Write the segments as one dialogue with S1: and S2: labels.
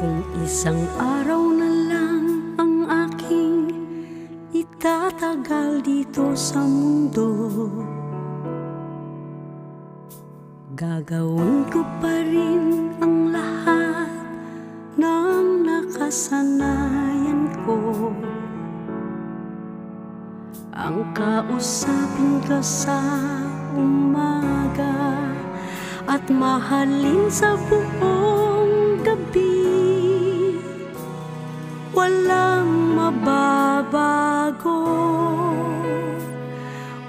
S1: Kung isang araw na lang ang aking itatagal dito sa mundo, gagawin ko pa rin ang lahat ng nakasanayan ko. Ang kausapin ka sa umaga at mahalin sa buong gabi. Walang mababago,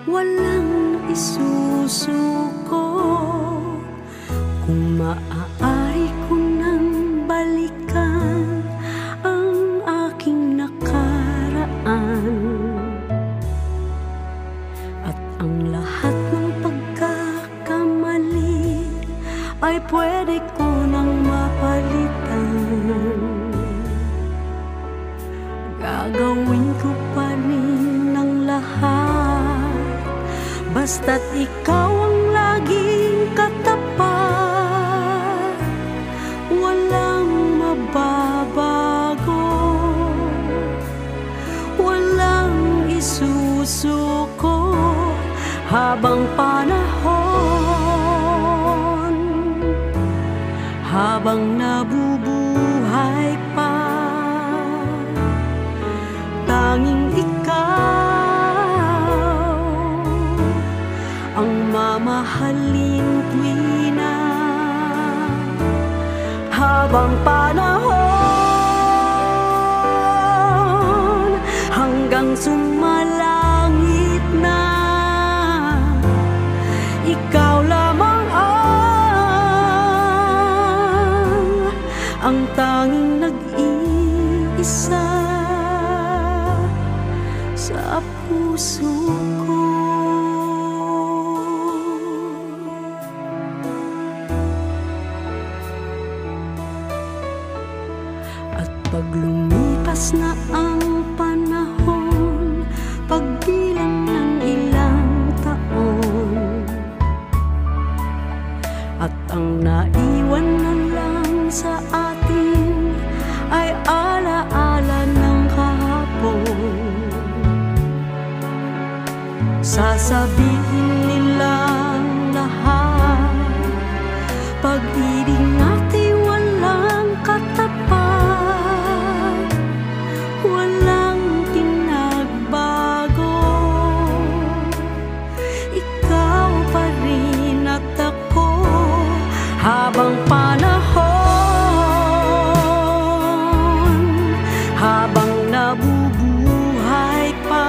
S1: walang isusuko. Kung maaari ko nang balikan ang aking nakaraan, at ang lahat ng pagkakamali ay pwede ko nang mapalitan, gagawin ko pa rin ang lahat, basta't ikaw ang laging katapat. Walang mababago, walang isusuko habang panahon, habang nabubuhay pa. Tanging ikaw ang mamahalin tuwina, habang panahon, hanggang sumalangit na. Ikaw lamang ang tanging nag-iisa sa puso ko. At pag lumipas na ang panahon, pagbilang ng ilang taon, at ang naiwan na lang sa atin ay alaala ng kahapon, sasabihin nilang lahat, pag-ibig natin walang katapat, walang pinagbago. Ikaw pa rin at ako, habang panahon, habang nabubuhay pa.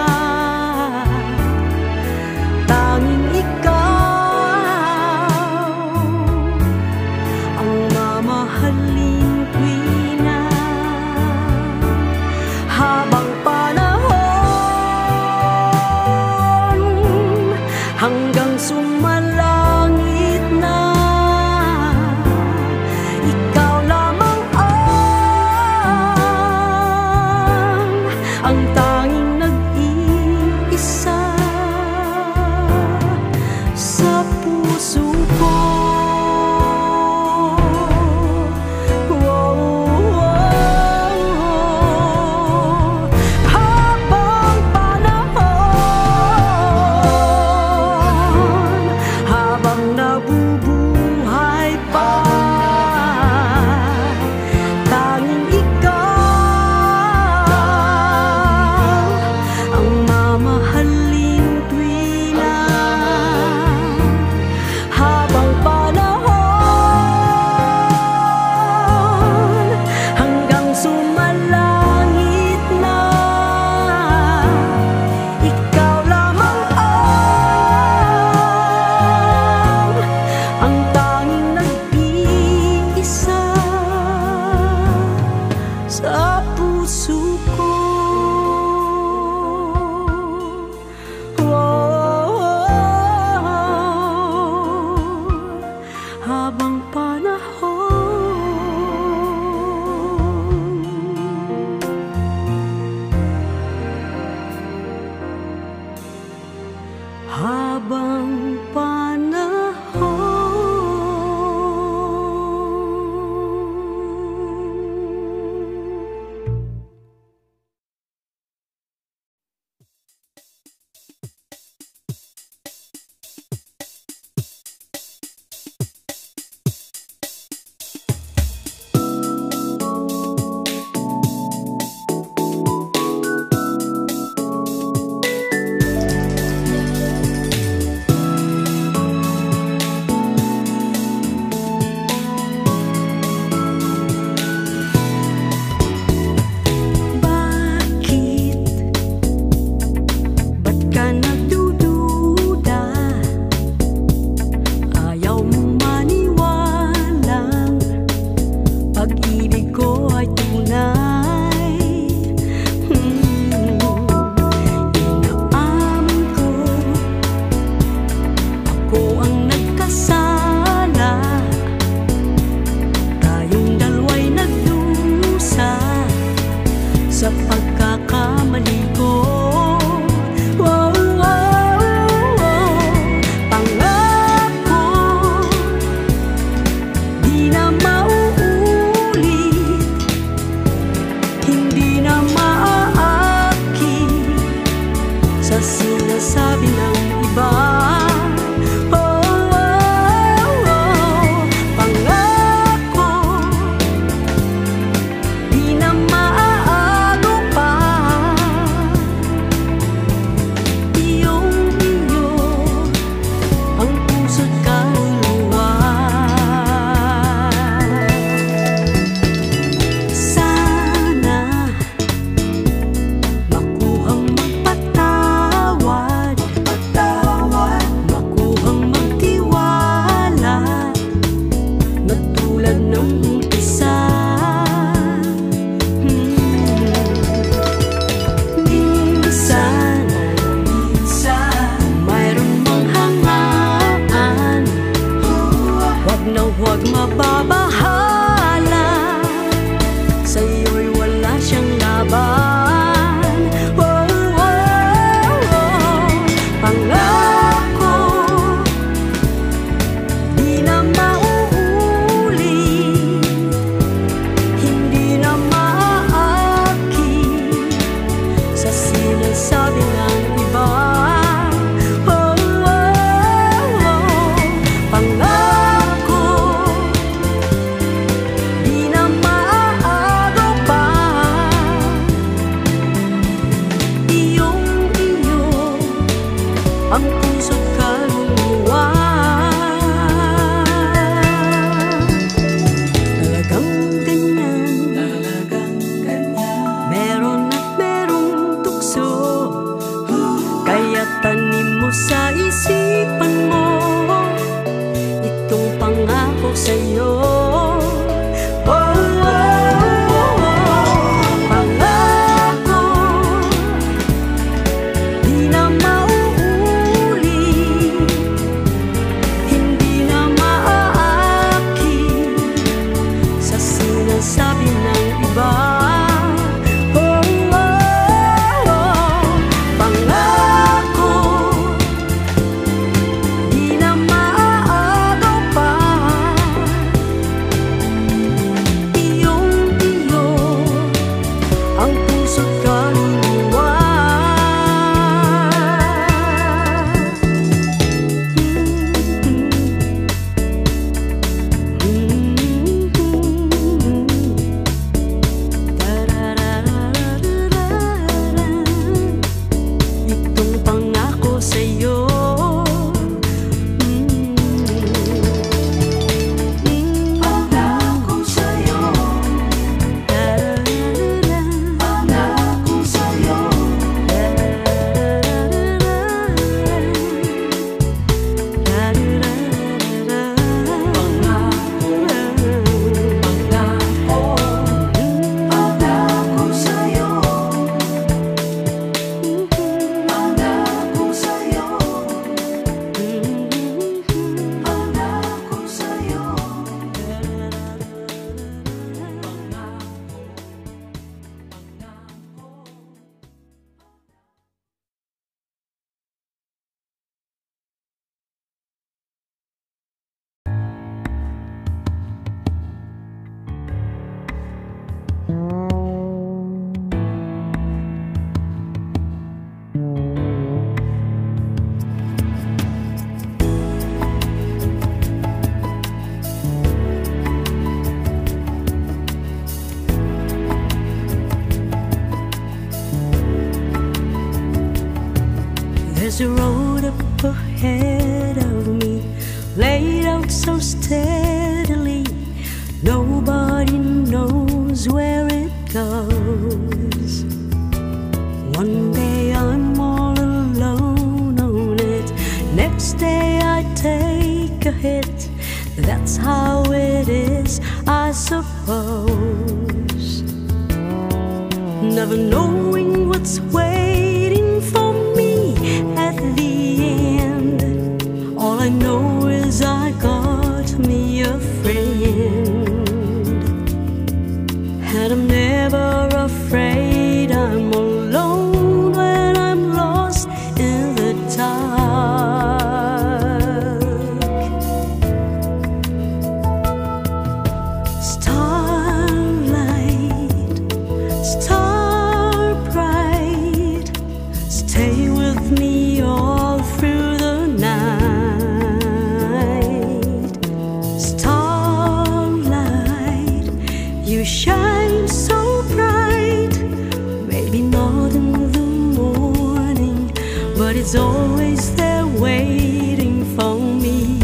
S1: sa'yo. Oh, oh, oh, pangako di na mauulit, hindi na maaakit sa sinasabi ng iba. There's a road up ahead of me, laid out so steadily. Nobody knows where it goes. One day I'm all alone on it, next day I take a hit. That's how it is, I suppose. Never knowing what's waiting for me at the end. All I know is I got me a friend, and I'm never afraid. I'm alone when I'm lost in the dark. Starlight, star bright, stay with me all through the night. Starlight, you shine so bright. Maybe not in the morning, but it's always there waiting for me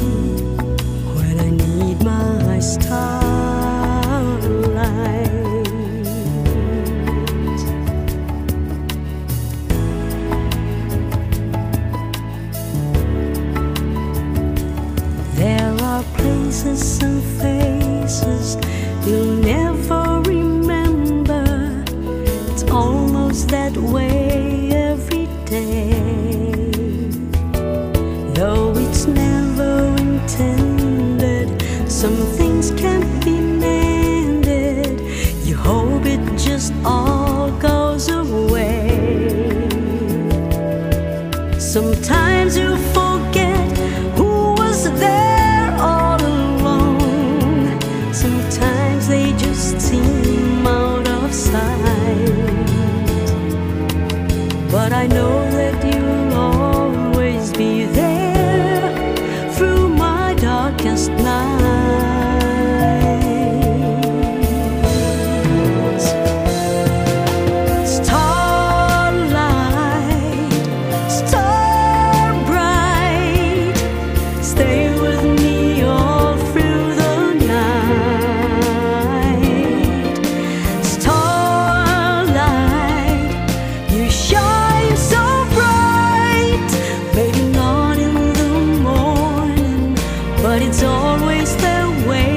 S1: when I need my starlight. There are places and faces you'll never remember. It's almost that way every day, though it's never intended. Some things can't be mended. You hope it just all goes away. Sometimes you forget who was there all alone. Sometimes they just seem out of sight, but I know that you'll always be there through my darkest nights. Starlight, star bright, stay with me all through the night. Starlight, you shine so bright. Maybe not in the morning, but it's always there waiting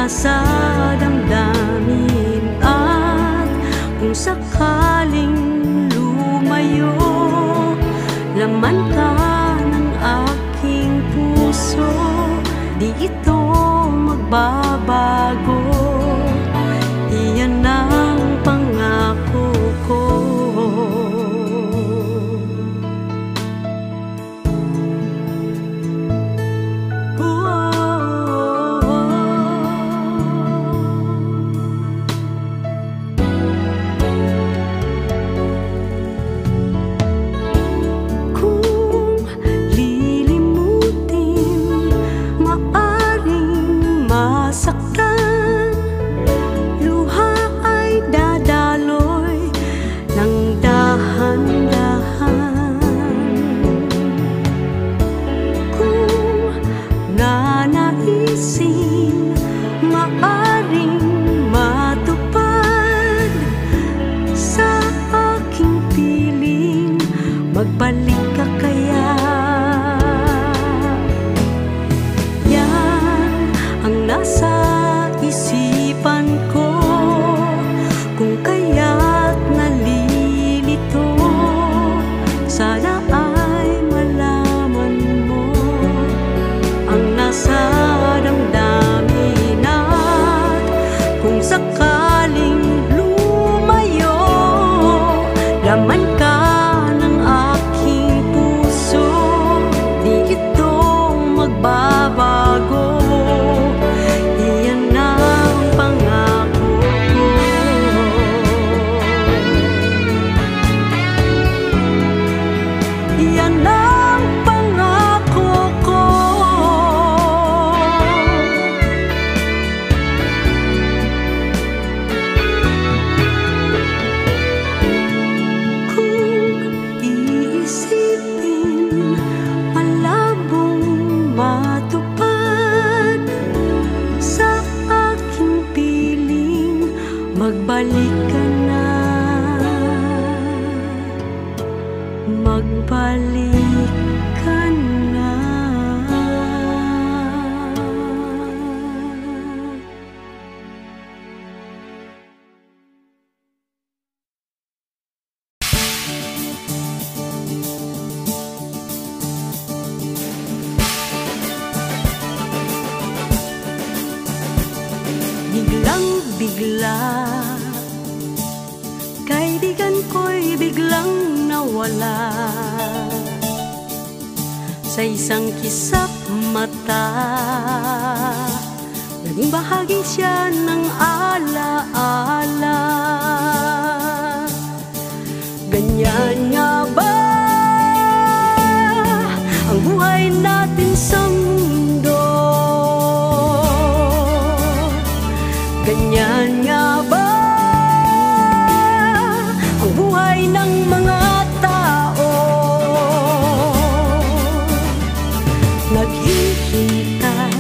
S1: nasa damdamin. At kung sakaling lumayo, laman ka ng aking puso, di ito magbabago. Iyan ang pangako ko. Magbalik ka kaya? Yan ang nasa isipan ko, kung kaya't nalilito. Sana ay malaman mo ang nasa damdamin. At kung sakaling lumayo, laman ka babago. Iyan ang pangako ko. Iyan ang pangako ko. Kung iisipin, matupad sa aking piling, magbalik ka na, magbalik ka na. Bigla, kaibigan ko'y biglang nawala. Sa isang kisap mata, naging bahagi siya ng alaala. Ganyan nga ba ang buhay natin sa mundo? Ganyan nga ba ang buhay ng mga tao? Naghihintay,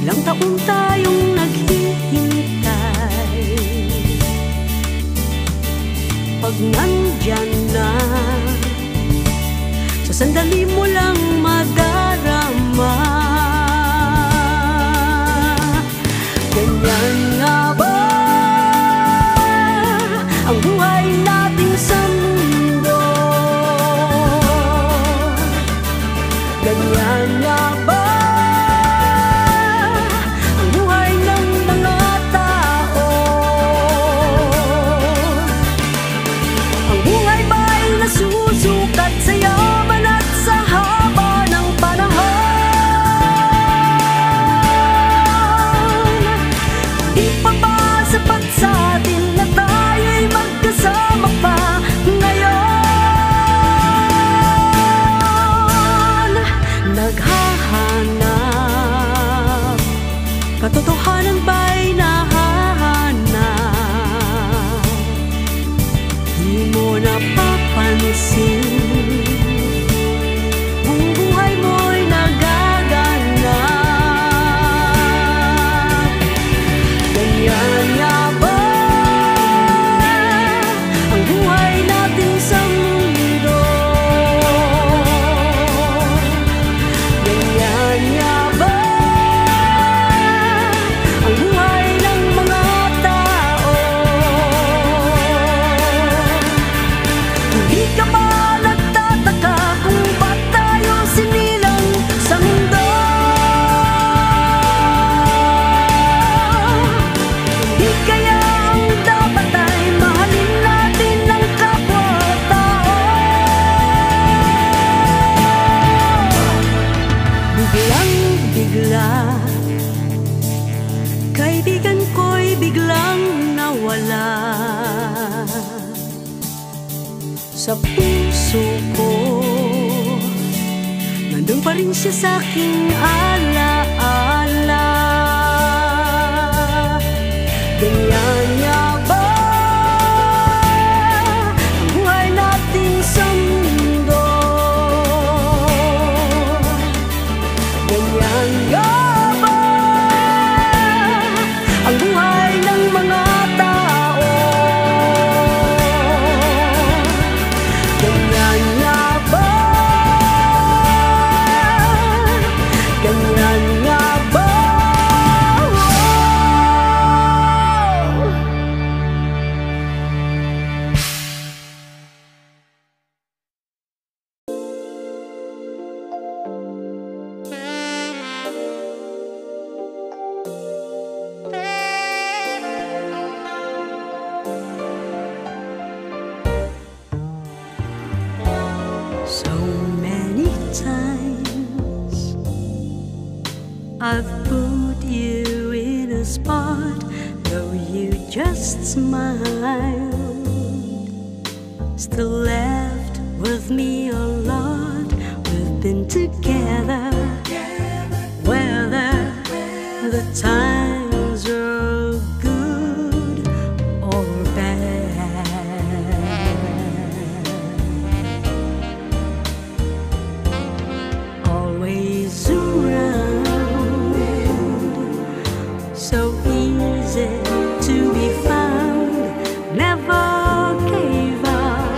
S1: ilang taon tayong naghihintay. Pag nandyan na, sa sandali mo lang madarama. Ganyan nga ba ang buhay natin sa mundo? Ganyan nga ba ang buhay ng mga tao? Ang buhay ba'y nasusukat sa yaman at sa haba ng panahon? pa rin siya sa'king alaala. Ganyan nga ba ang buhay natin sa mundo? Ganyan nga ba ang buhay ng mga tao? Ganyan nga ba? Ganyan nga ba? So many times I've put you in a spot, though you just smiled, still left with me a lot. We've been together, whether the times are good or bad. Always around, so easy to be found, never gave up.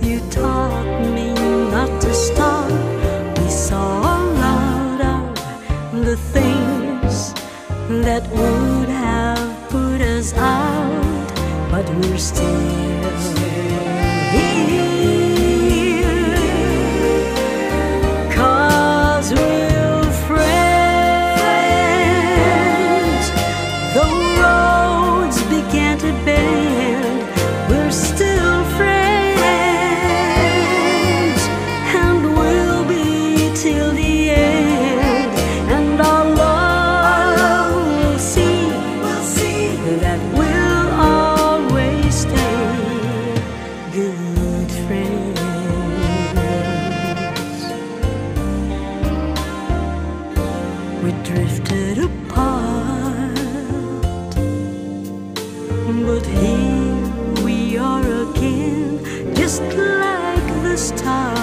S1: You taught me not to stop. We saw a lot of the things that would have put us out, but we're still here, 'cause we're friends. Though roads began to bend, we're still friends, and we'll be till the end. And our love will see that we'll always stay good friends. We drifted apart, but here we are again, just like the start.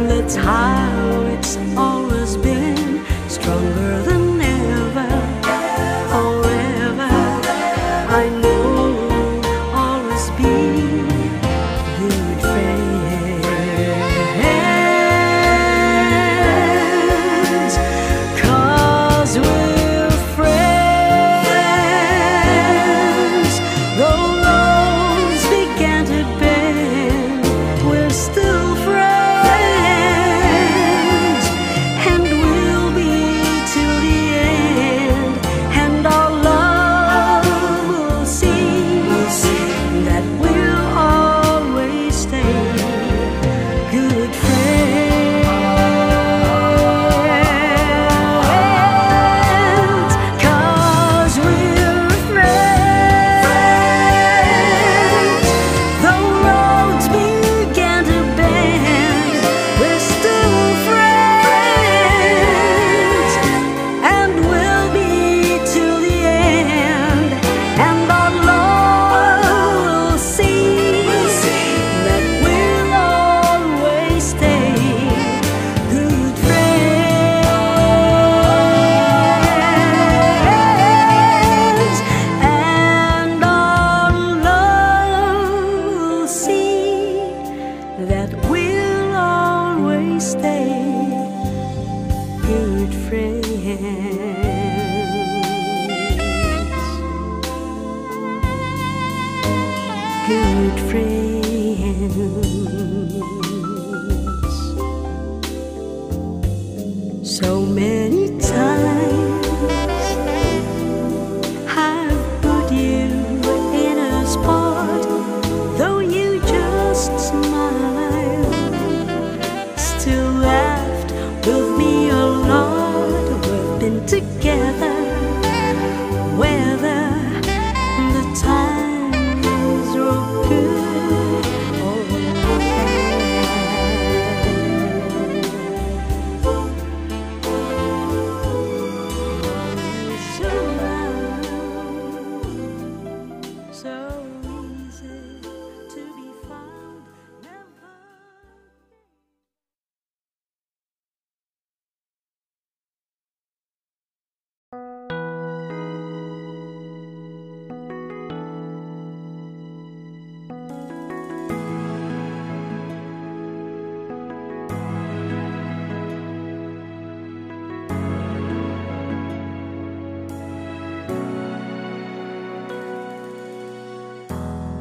S1: That's how it's always been, stronger than ever, forever. I know we'll always be good friends, 'cause we're friends. Though roads began to bend, we're still friends, and we'll be till the end. And our love will see that we'll always stay good friends, 'cause we're friends. Though roads began to bend, we're still friends, and we'll be till the end. And our love will see that we'll always stay good friends. And our love will see that we'll always stay good friends. Good friends. So many times I've put you in a spot, though you just smiled, still left with me a lot. We've been together, whether the times were good or bad.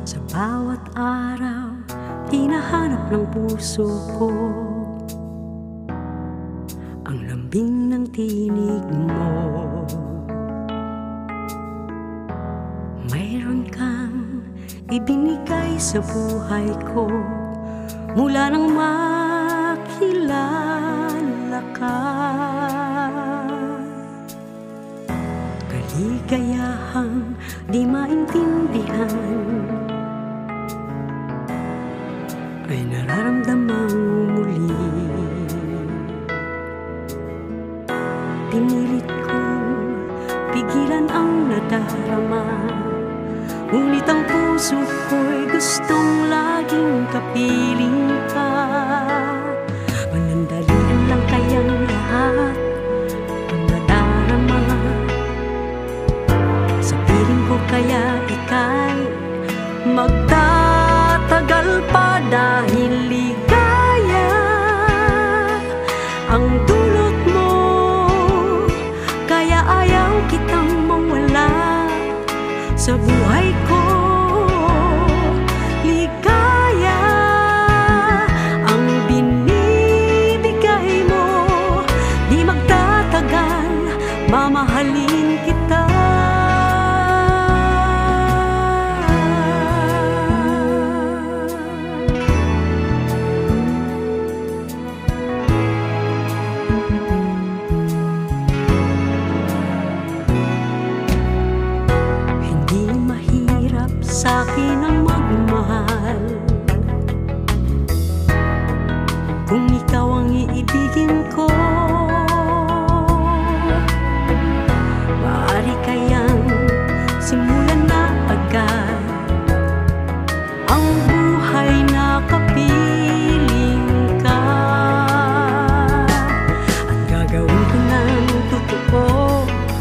S1: Sa bawat araw, hinahanap ng puso ko ang lambing ng tinig mo. Mayroon kang ibinigay sa buhay ko mula nang makilala ka. Kaligayahang di maintindihan ay nararamdamang muli. Pinilit kong pigilan ang nadarama, ngunit ang puso ko'y gustong laging kapiling ka. Manandalian lang kayang lahat ang nadarama. Sa piling ko kaya ika'y magtatagal pa dahil ligaya ang dulot mo. Kaya ayaw kitang mawala sa buhay ko. Ligaya ang binibigay mo, di magtatagal, mamahalin kita. Sa'kin ang magmahal kung ikaw ang iibigin ko. Maaari kayang simulan na agad ang buhay na kapiling ka, at gagawin ko ng totoo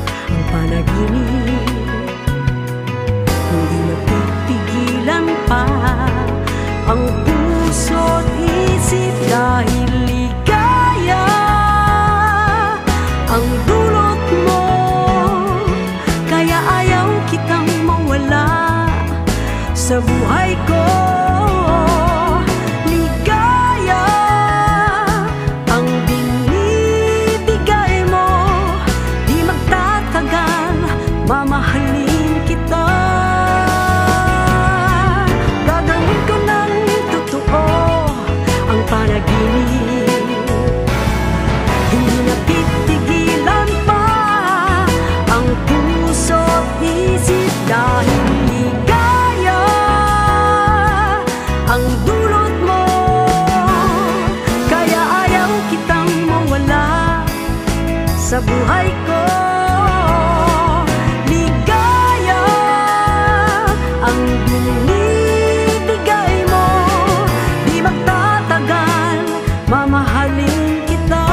S1: ang panaginip. Hindi napipigilan pa ang puso't isip dahil ligaya ang dulot mo. Kaya ayaw kitang mawala sa buhay ko. Ligaya ang binibigay mo, di magtatagal, mamahalin kita. Hindi napipigilan pa ang puso't isip dahil ligaya ang dulot mo. Kaya ayaw kitang mawala sa buhay ko. Ligaya ang binibigay mo, di magtatagal, mamahalin kita.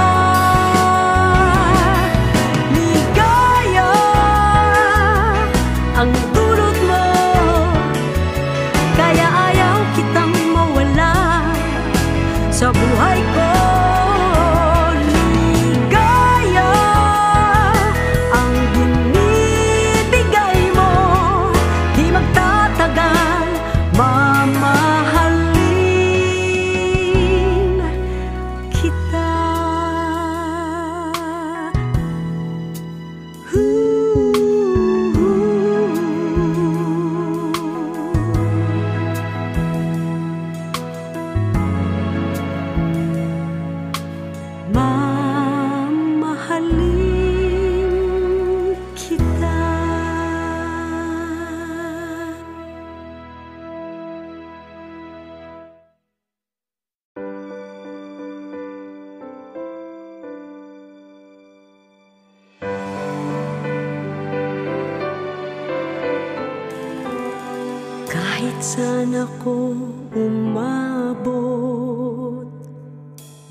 S1: Ligaya ang dulot mo, kaya ayaw kitang mawala sa buhay ko. Ligaya ang binibigay mo, di magtatagal, mamahalin kita. Mamahalin kita. Kahit saan ako umabot,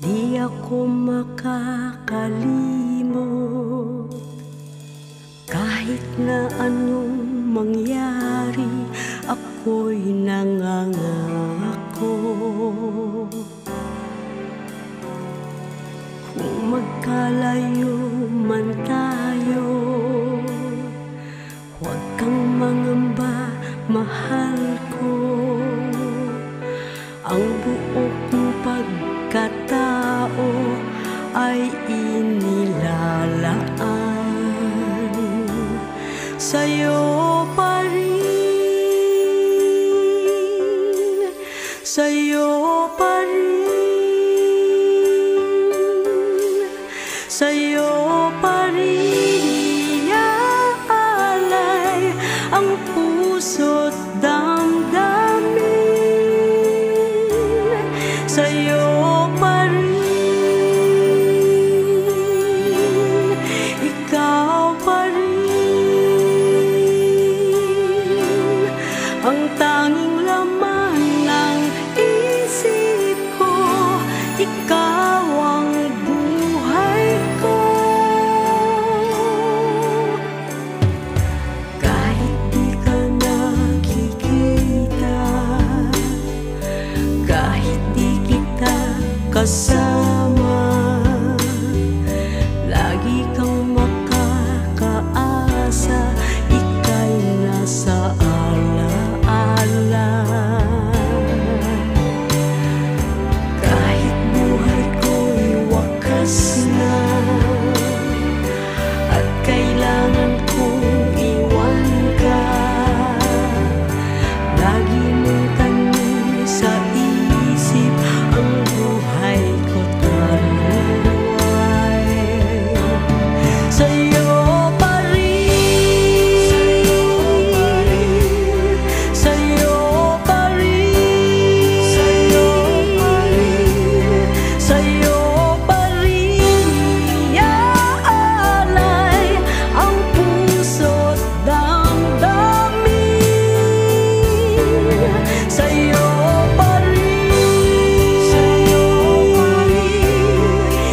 S1: di ako makakalimot Kahit na anong mangyari, ako'y nangangako. Kung magkalayo man tayo, huwag kang mangamba, mahal ko. Ang buong pagkatao ay inilalaan sa'yo pa rin, sa'yo pa rin, sa'yo pa rin iaalay ang puso't damdamin. Sa'yo pa rin, ikaw pa rin ang tanging laman ng isip ko. Ikaw ang buhay ko. Kahit di ka nakikita, kahit di kita kasama, lagi kang makakaasa, ika'y nasa alaala. Kahit buhay ko'y wakas na at kailangan kong iwan ka, lagi mong tanim sa isip ang buhay ko taluay. Sa'yo pa rin, sa'yo pa rin, sa'yo pa rin, sa'yo pa rin iaalay ang puso't damdamin. Sa'yo pa rin, sa'yo pa rin,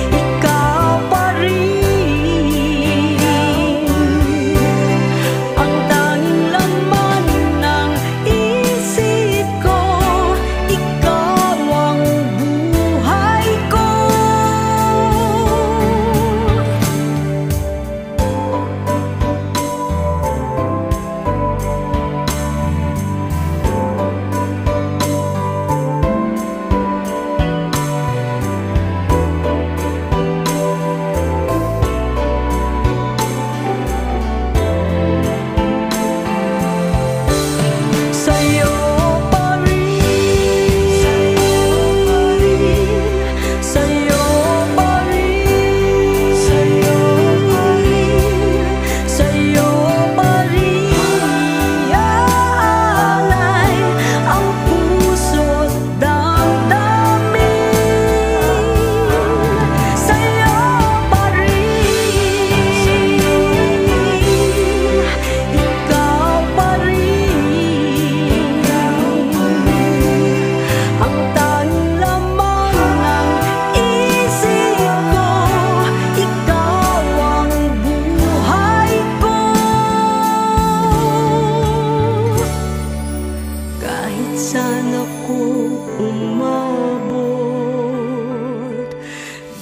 S1: ikaw pa rin ang tanging laman ng isip ko. Ikaw ang buhay ko. Sa'yo pa rin, sa'yo pa rin, sa'yo pa rin, sa'yo pa rin iaalay ang puso't damdamin. Sa'yo pa rin, ikaw pa rin ang tanging laman ng isip ko. Ikaw ang buhay ko. Kahit saan ako umabot,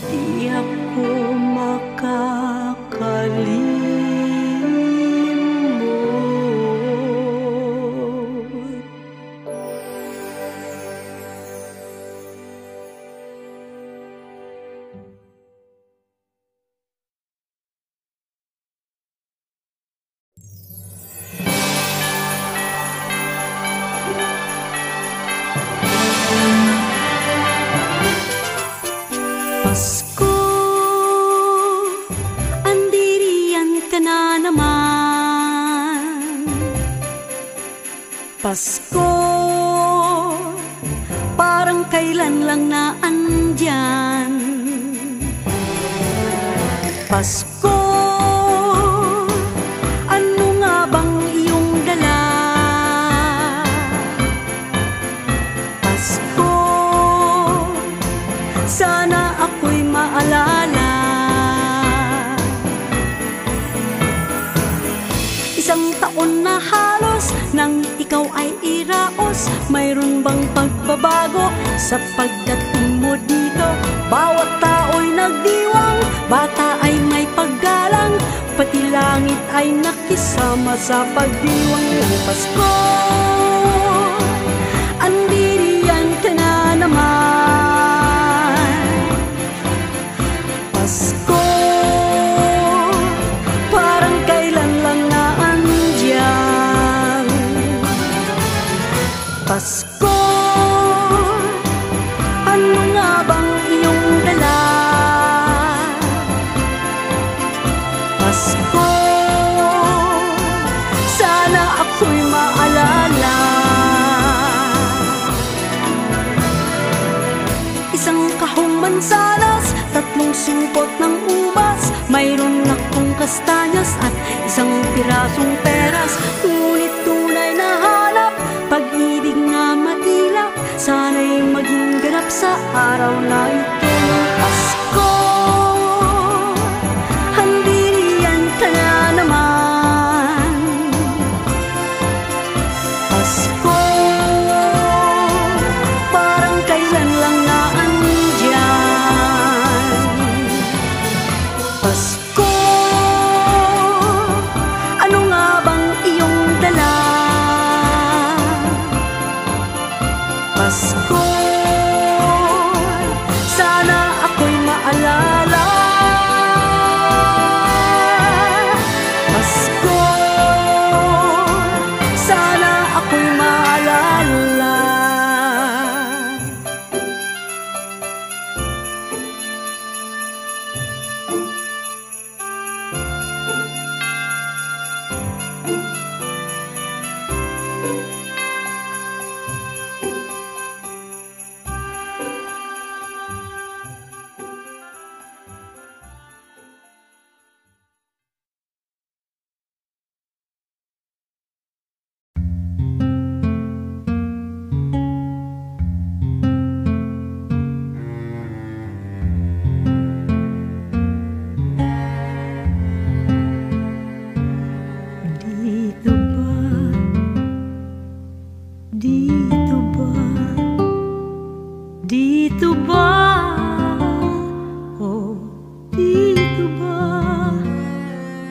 S1: di ako makakalimot. Pasko, andiriyan ka na naman. Pasko, parang kailan lang na andyan. Pasko, ano nga bang iyong dala? Pasko, sana ako'y maalala. taon na halos nang ikaw ay iraos. Mayroon bang pagbabago sa pagdating mo dito? Bawat tao'y nagdiwang, bata ay may paggalang, pati langit ay nakisama sa pagdiwang ng Pasko. Andiriyan ka na naman, Pasko, parang kailan lang naandyan. Pasko, ano nga bang iyong dala? Pasko, sana ako'y maalala. Isang kahong mansanas, tatlong supot ng ubas, mayroon akong kastanyas at isang pirasong peras. Ngunit tunay na hanap, pag-ibig nga mailap, sana'y maging ganap sa araw na ito ng Pasko. Handiriyan ka na naman, Pasko, parang kailan lang naandyan. Pasko, ano nga bang iyong dala? Pasko, sana ako'y maalala. Pasko, sana ako'y maalala. Dito ba, dito ba, oh, dito ba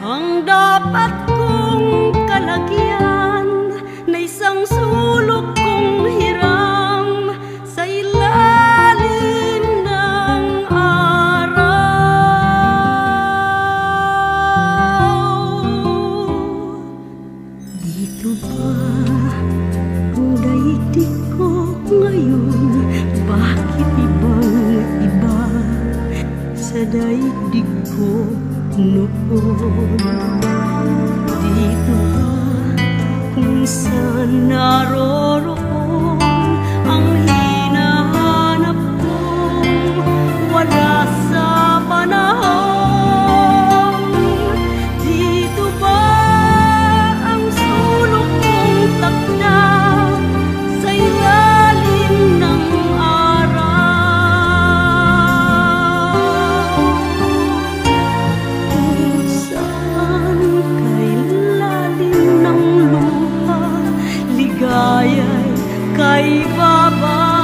S1: ang dapat kong kalagyan na isang sulok kong hiram sa ilalim ng araw? Dito ba ang daigdig ko ngayon? Bakit ibang iba sa daigdig ko noon? Dito ba kung saan naroroon ang hinahanap kong wala sa panahon? Dito ba ang sulok kong takda sa ilalim ng araw? Kung saan kay lalim ng luha, ligaya'y kay baba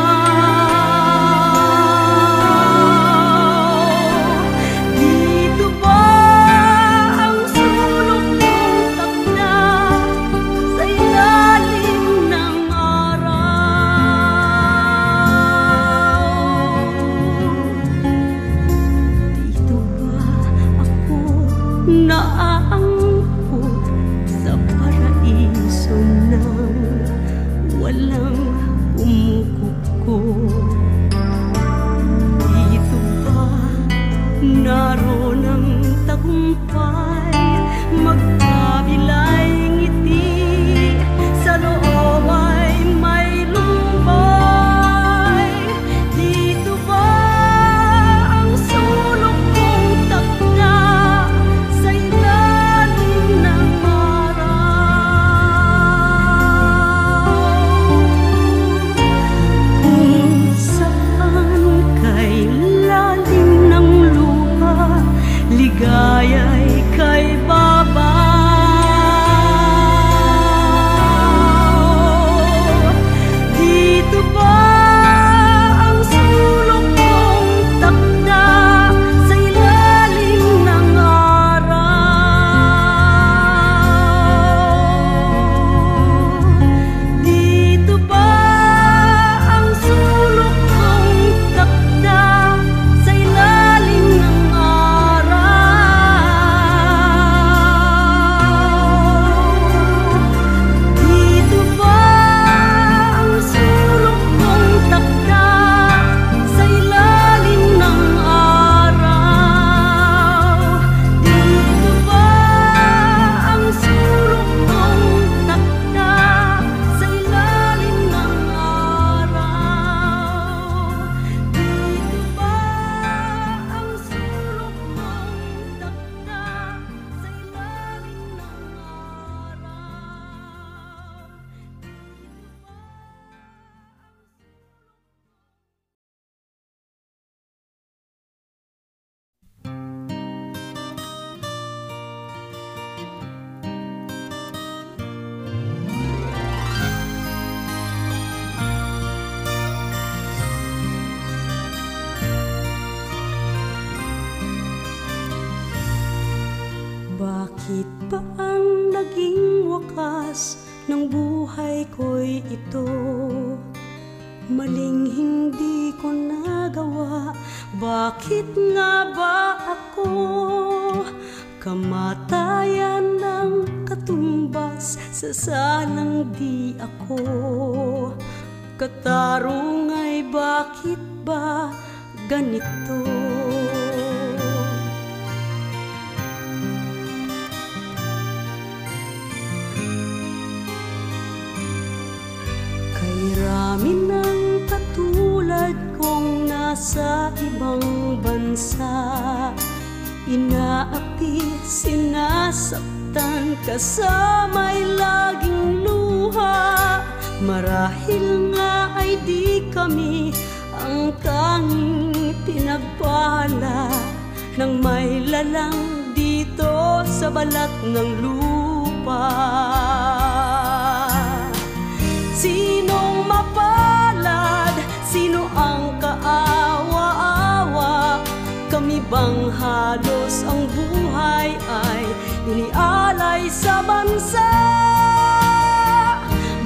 S1: Bakit ba ang naging wakas ng buhay ko'y ito? Maling hindi ko nagawa, bakit nga ba ako? Kamatayan ng katumbas sa salang di ako. Katarong ay bakit ba ganito? Rami ng katulad kong nasa ibang bansa, inaapi, sinasaktan, kasama'y laging luha. Marahil nga ay di kami ang tanging pinagpala ng may lalang dito sa balat ng lupa. Sinong mapalad? Sino ang kaawa-awa? Kami bang halos ang buhay ay inialay sa bansa?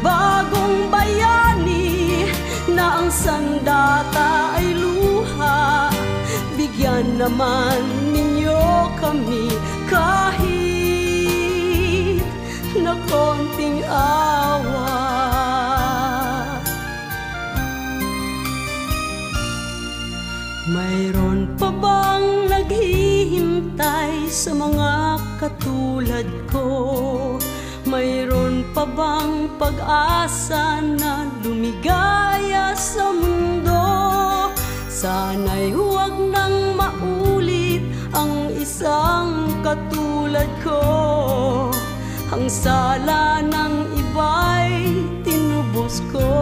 S1: Bagong bayani na ang sandata ay luha. Bigyan naman ninyo kami kahit na konting awa. Mayroon pa bang naghihintay sa mga katulad ko? Mayroon pa bang pag-asa na lumigaya sa mundo? Sana'y huwag nang maulit ang isang katulad ko. Ang sala ng iba'y tinubos ko.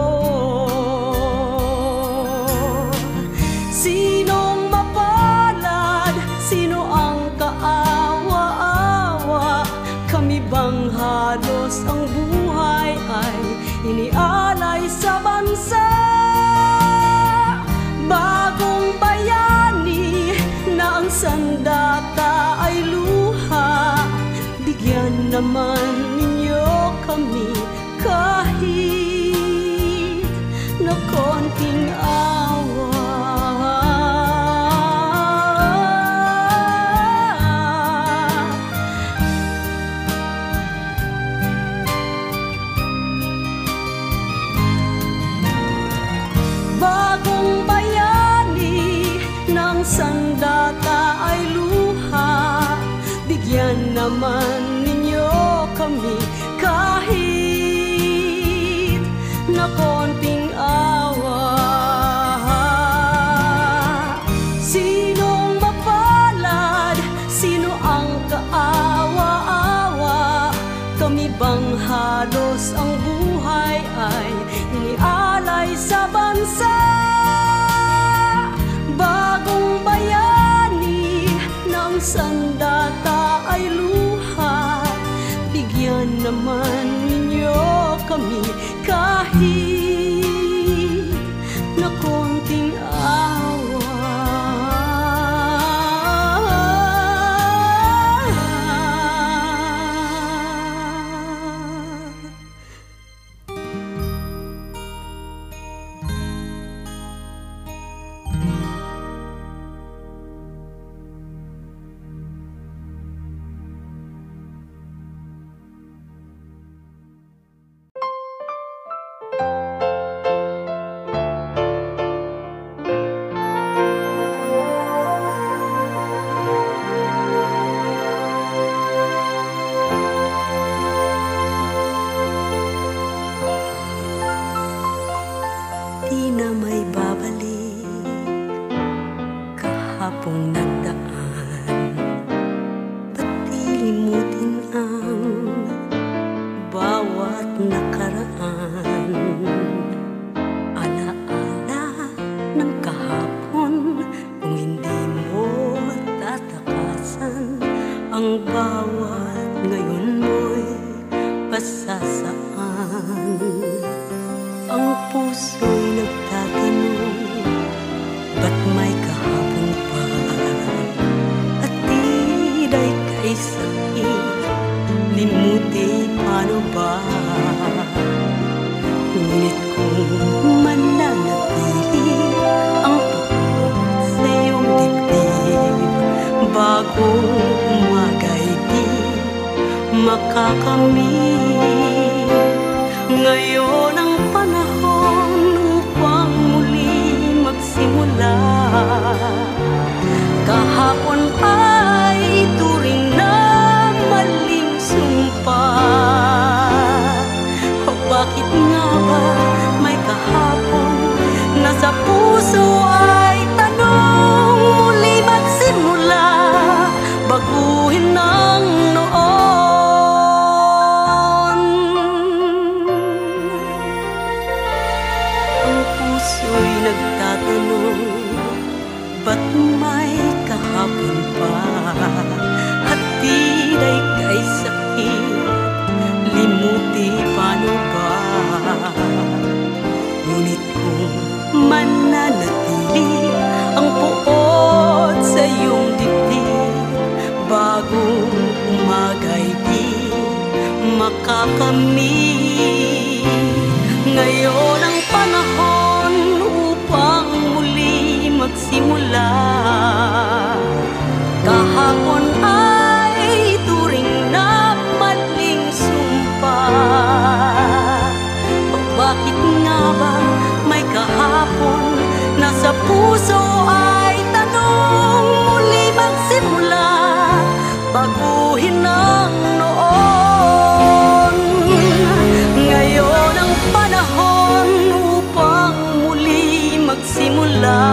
S1: Sinong mapalad? Sino ang kaawa-awa? Kami bang halos ang buhay ay inialay sa bansa? Bagong bayani na ang sandata ay luha. Bigyan naman ninyo kami kahit na konting awa. Bagong bayani ng sandata ay luha. Bigyan naman ninyo kami kahit na konting awa. Sinong mapalad? Sino ang kaawa-awa? Kami bang halos ang buhay ay inialay sa bansa? Bagong bayani ng sandata ay luha. Bigyan naman ninyo kami kahit na konting awa. Di na may babalik kahapong nagdaan. Ba't di limutin ang bawat nakaraan? Alaala ng kahapon, kung hindi mo tatakasan, ang bawat ngayon mo'y pasasaan. Ang puso'y nagtatanong, ba't may kahapon pa? At tibay kay sakit makakamit. Ngayon ang panahon upang muli magsimula. Kahapon ay turing na maling sumpa. O bakit nga ba may kahapon na sa puso ay tanong muli magsimula, baguhin ang noon. Ang puso'y nagtatanong, ba't may kahapon pa? Hatid ay kay sakit, limuti paano ba? Ngunit kung mananatili ang puot sa iyong dibdib, bagong umaga'y di makakamit. Ngayon ang panahon upang muli magsimula. Kahapon ay turing na maling sumpa. O bakit nga ba may kahapon na sa puso ay tanong muli magsimula, baguhin ang noon. Ngayon ang panahon upang muli magsimula.